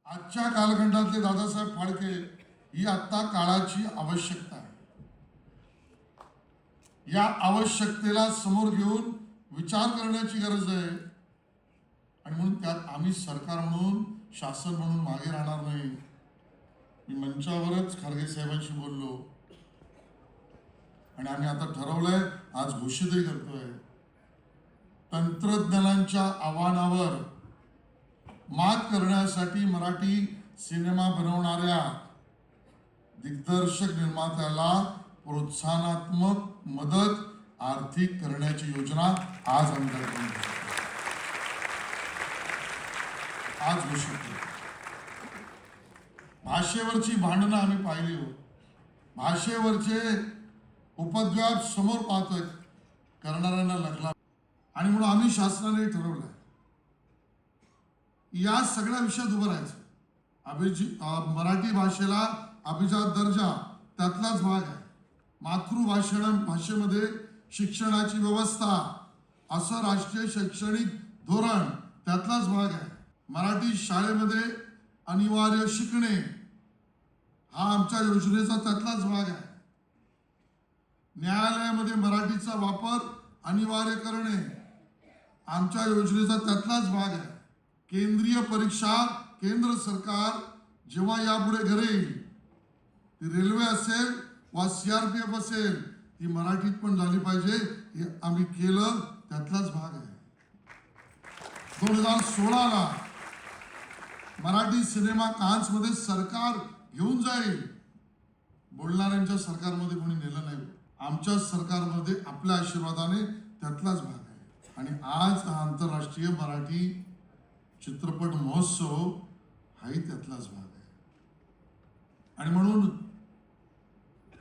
आजच्या कालखंडातले दादासाहेब फाळके ही आता काळाची आवश्यकता आहे. या आवश्यकतेला समोर घेऊन विचार करण्याची गरज आहे आणि म्हणून त्यात आम्ही सरकार म्हणून शासन म्हणून मागे राहणार नाही. मी मंचावरच खरगे साहेबांशी बोललो आणि आम्ही आता ठरवलंय, आज घोषितही करतोय, तंत्रज्ञानाच्या आव्हानावर मात करण्यासाठी मराठी सिनेमा बनवणाऱ्या दिग्दर्शक निर्मात्याला प्रोत्साहनात्मक मदत आर्थिक करण्याची योजना आज आम्ही करतो. आज घोषित भाषेवरची भांडणं आम्ही पाहिली हो. भाषेवरचे उपद्व्याप समोर पाहतोय, करणाऱ्यांना लढला आणि म्हणून आम्ही शासनाने ठरवलंय या सगळ्या विषयात उभं राहायचं. मराठी भाषेला अभिजात दर्जा त्यातलाच भाग आहे. भाषेमध्ये शिक्षणाची व्यवस्था असं राष्ट्रीय शैक्षणिक धोरण त्यातलाच भाग आहे. मराठी शाळेमध्ये अनिवार्य शिकणे हा आमच्या योजनेचा त्यातलाच भाग आहे. न्यायालयामध्ये मराठीचा वापर अनिवार्य करणे आमच्या योजनेचा त्यातलाच भाग आहे. केंद्रीय परीक्षा केंद्र सरकार जेव्हा यापुढे घेईल, ती रेल्वे असेल वा CRPF असेल, ती मराठीत पण झाली पाहिजे. हे आम्ही केलं, त्यातलाच भाग आहे. 2016ला मराठी सिनेमा कान्समध्ये सरकार घेऊन जाईल. बोलणाऱ्यांच्या सरकारमध्ये कोणी नेलं नाही. आमच्या सरकारमध्ये आपल्या आशीर्वादाने त्यातलाच भाग आहे. आणि आज हा आंतरराष्ट्रीय मराठी चित्रपट महोत्सव हाही त्यातलाच भाग आहे. आणि म्हणून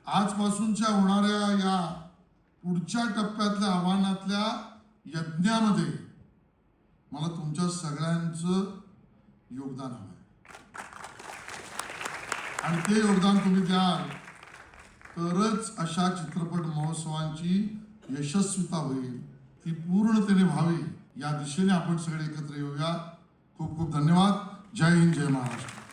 आजपासूनच्या होणाऱ्या या पुढच्या टप्प्यातल्या आव्हानातल्या यज्ञामध्ये मला तुमच्या सगळ्यांचं योगदान हवं आहे. आणि ते योगदान तुम्ही द्याल तरच अशा चित्रपट महोत्सवांची यशस्वीता होईल, ती पूर्णतेने व्हावी. या दिशेने आपण सगळे एकत्र येऊया. खूप खूप धन्यवाद. जय हिंद, जय महाराष्ट्र.